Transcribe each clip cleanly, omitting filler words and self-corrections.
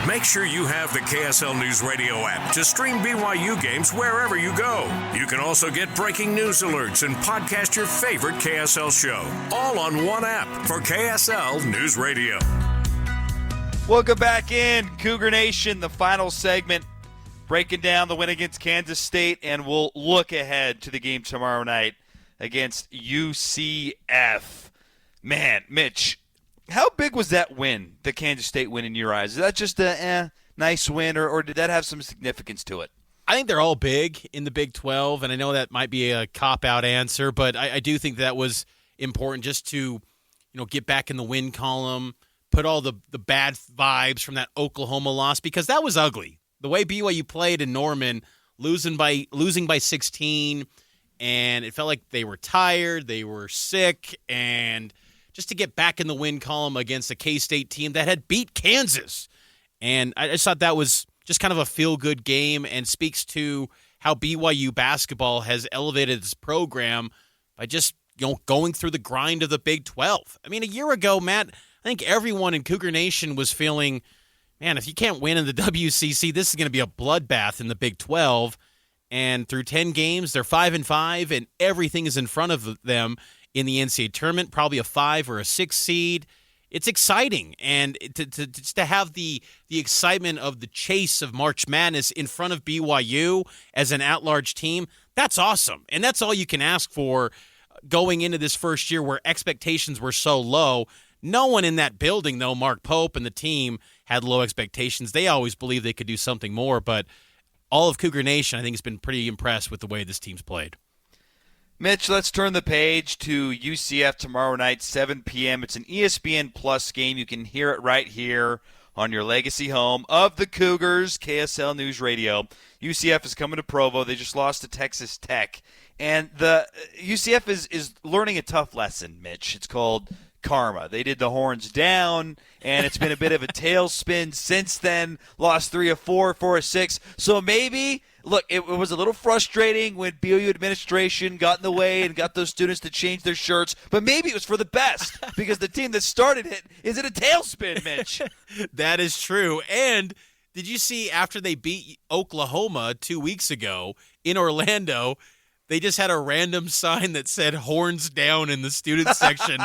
Make sure you have the KSL News Radio app to stream BYU games wherever you go. You can also get breaking news alerts and podcast your favorite KSL show, all on one app for KSL News Radio. Welcome back in, Cougar Nation, the final segment, breaking down the win against Kansas State, and we'll look ahead to the game tomorrow night against UCF. Man, Mitch, how big was that win, the Kansas State win, in your eyes? Is that just a nice win, or did that have some significance to it? I think they're all big in the Big 12, and I know that might be a cop-out answer, but I do think that was important just to get back in the win column, put all the bad vibes from that Oklahoma loss, because that was ugly. The way BYU played in Norman, losing by 16, and it felt like they were tired, they were sick, and just to get back in the win column against a K-State team that had beat Kansas. And I just thought that was just kind of a feel-good game and speaks to how BYU basketball has elevated its program by just going through the grind of the Big 12. I mean, a year ago, Matt, I think everyone in Cougar Nation was feeling, man, if you can't win in the WCC, this is going to be a bloodbath in the Big 12. And through 10 games, they're 5-5, and everything is in front of them in the NCAA tournament, probably a 5 or a 6 seed. It's exciting, and to have the excitement of the chase of March Madness in front of BYU as an at-large team, that's awesome. And that's all you can ask for going into this first year where expectations were so low. No one in that building, though, Mark Pope and the team, had low expectations. They always believed they could do something more, but all of Cougar Nation, I think, has been pretty impressed with the way this team's played. Mitch, let's turn the page to UCF tomorrow night, 7 p.m. It's an ESPN Plus game. You can hear it right here on your legacy home of the Cougars, KSL News Radio. UCF is coming to Provo. They just lost to Texas Tech. And the UCF is learning a tough lesson, Mitch. It's called karma. They did the horns down, and it's been a bit of a tailspin since then. Lost 3 of 4, 4 of 6. So maybe, look, it was a little frustrating when BYU administration got in the way and got those students to change their shirts, but maybe it was for the best because the team that started it is in a tailspin, Mitch. That is true. And did you see after they beat Oklahoma 2 weeks ago in Orlando, they just had a random sign that said horns down in the student section.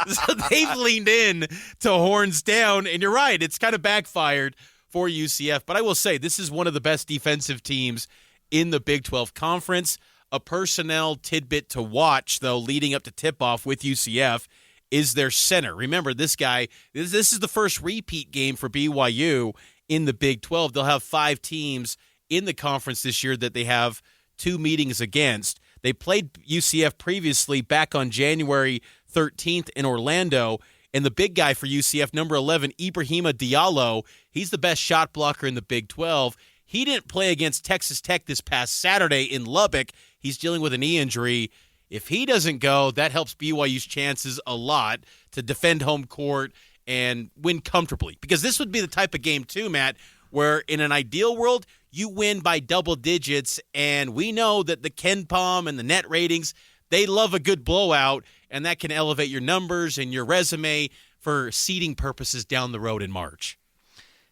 So they've leaned in to horns down, and you're right, it's kind of backfired for UCF. But I will say, this is one of the best defensive teams in the Big 12 Conference. A personnel tidbit to watch, though, leading up to tip-off with UCF is their center. Remember, this guy, this is the first repeat game for BYU in the Big 12. They'll have 5 teams in the conference this year that they have 2 meetings against. They played UCF previously back on January 13th in Orlando, and the big guy for UCF, number 11, Ibrahima Diallo, he's the best shot blocker in the Big 12. He didn't play against Texas Tech this past Saturday in Lubbock. He's dealing with a knee injury. If he doesn't go, that helps BYU's chances a lot to defend home court and win comfortably. Because this would be the type of game, too, Matt, where in an ideal world, you win by double digits, and we know that the KenPom and the net ratings, they love a good blowout, and that can elevate your numbers and your resume for seeding purposes down the road in March.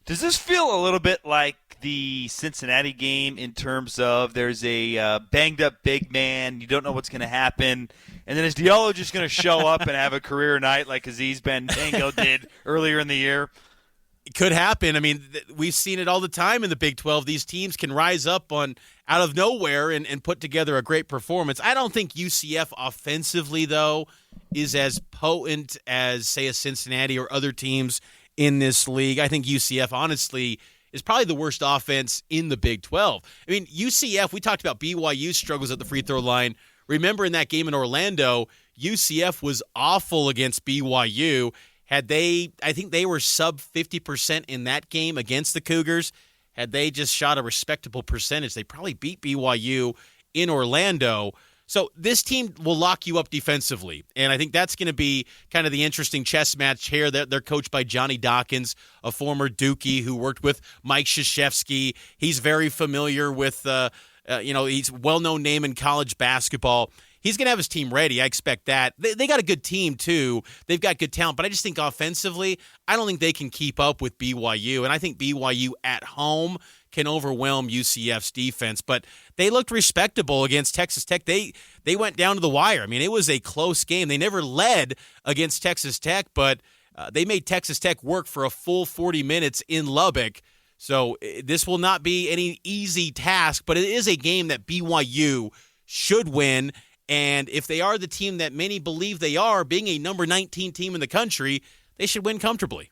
Does this feel a little bit like the Cincinnati game in terms of there's a banged-up big man, you don't know what's going to happen, and then is Diallo just going to show up and have a career night like Aziz Bantango did earlier in the year? It could happen. I mean, we've seen it all the time in the Big 12. These teams can rise up out of nowhere and put together a great performance. I don't think UCF offensively, though, is as potent as, say, a Cincinnati or other teams in this league. I think UCF, honestly, is probably the worst offense in the Big 12. I mean, UCF, we talked about BYU struggles at the free throw line. Remember in that game in Orlando, UCF was awful against BYU. I think they were sub 50% in that game against the Cougars. Had they just shot a respectable percentage, they probably beat BYU in Orlando. So this team will lock you up defensively, and I think that's going to be kind of the interesting chess match here. They're coached by Johnny Dawkins, a former Dookie who worked with Mike Krzyzewski. He's very familiar with, he's a well-known name in college basketball. he's going to have his team ready. I expect that. They got a good team, too. They've got good talent. But I just think offensively, I don't think they can keep up with BYU. And I think BYU at home can overwhelm UCF's defense. But they looked respectable against Texas Tech. They went down to the wire. I mean, it was a close game. They never led against Texas Tech, but they made Texas Tech work for a full 40 minutes in Lubbock. So this will not be any easy task, but it is a game that BYU should win. And if they are the team that many believe they are, being a number 19 team in the country, they should win comfortably.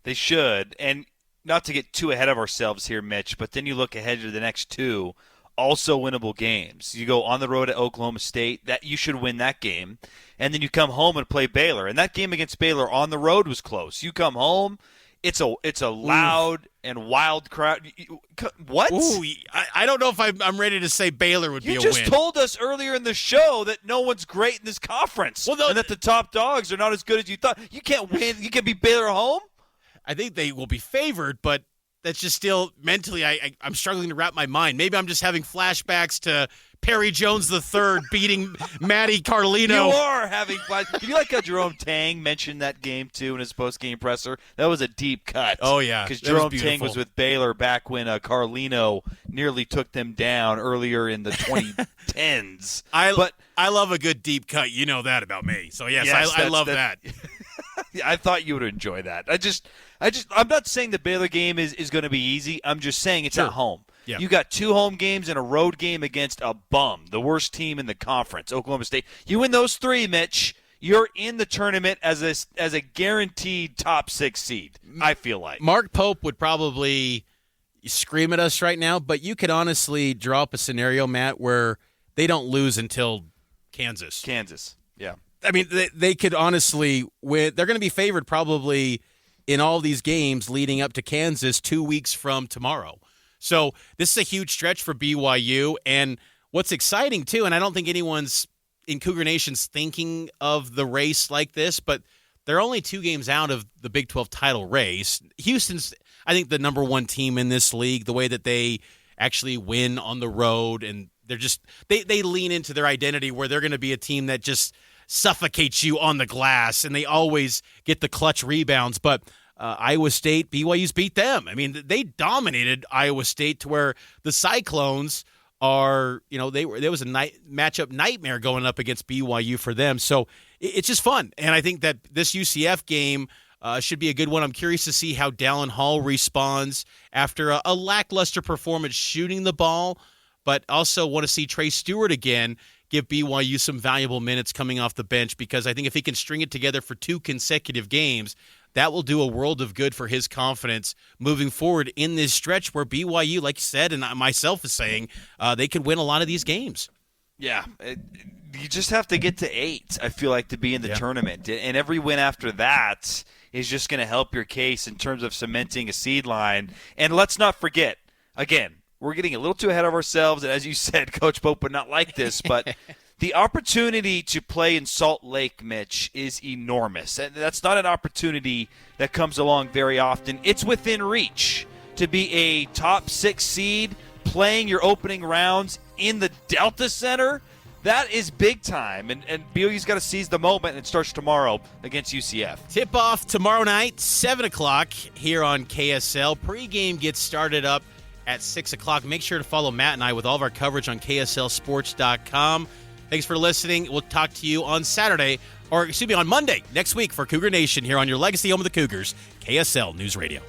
They should. And not to get too ahead of ourselves here, Mitch, but then you look ahead to the next two, also winnable games. You go on the road at Oklahoma State, that you should win that game. And then you come home and play Baylor. And that game against Baylor on the road was close. You come home, it's a loud and wild crowd. What? Ooh, I don't know if I'm ready to say Baylor would be a win. You just told us earlier in the show that no one's great in this conference, and that the top dogs are not as good as you thought. You can't win. You can beat Baylor at home? I think they will be favored, but that's just still mentally I'm struggling to wrap my mind. Maybe I'm just having flashbacks to Perry Jones III beating Matty Carlino. You are having flashbacks. You like how Jerome Tang mentioned that game, too, in his post-game presser? That was a deep cut. Oh, yeah. Because Jerome Tang was with Baylor back when Carlino nearly took them down earlier in the 2010s. I love a good deep cut. You know that about me. So, yes I love that. I thought you would enjoy that. I'm not saying the Baylor game is going to be easy. I'm just saying it's at home. Yeah. You got 2 home games and a road game against a bum, the worst team in the conference, Oklahoma State. You win those 3, Mitch, you're in the tournament as a guaranteed top 6 seed, I feel like. Mark Pope would probably scream at us right now, but you could honestly draw up a scenario, Matt, where they don't lose until Kansas. Yeah. I mean, they could honestly win. They're going to be favored probably in all these games leading up to Kansas 2 weeks from tomorrow. So this is a huge stretch for BYU. And what's exciting, too, and I don't think anyone's in Cougar Nation's thinking of the race like this, but they're only 2 games out of the Big 12 title race. Houston's, I think, the number 1 team in this league, the way that they actually win on the road. And they're just they lean into their identity where they're going to be a team that just suffocates you on the glass, and they always get the clutch rebounds. But Iowa State, BYU's beat them. I mean, they dominated Iowa State to where the Cyclones are, there was a matchup nightmare going up against BYU for them. So it's just fun. And I think that this UCF game should be a good one. I'm curious to see how Dallin Hall responds after a lackluster performance shooting the ball, but also want to see Trey Stewart again give BYU some valuable minutes coming off the bench, because I think if he can string it together for 2 consecutive games, that will do a world of good for his confidence moving forward in this stretch where BYU, like you said, and myself is saying, they could win a lot of these games. Yeah, you just have to get to 8, I feel like, to be in the tournament. And every win after that is just going to help your case in terms of cementing a seed line. And let's not forget, again, we're getting a little too ahead of ourselves, and as you said, Coach Pope would not like this, but the opportunity to play in Salt Lake, Mitch, is enormous. And that's not an opportunity that comes along very often. It's within reach to be a top 6 seed playing your opening rounds in the Delta Center. That is big time, and BYU's got to seize the moment, and it starts tomorrow against UCF. Tip-off tomorrow night, 7 o'clock here on KSL. Pre-game gets started up at 6 o'clock. Make sure to follow Matt and I with all of our coverage on KSLSports.com. Thanks for listening. We'll talk to you on Monday next week for Cougar Nation here on your legacy home of the Cougars, KSL News Radio.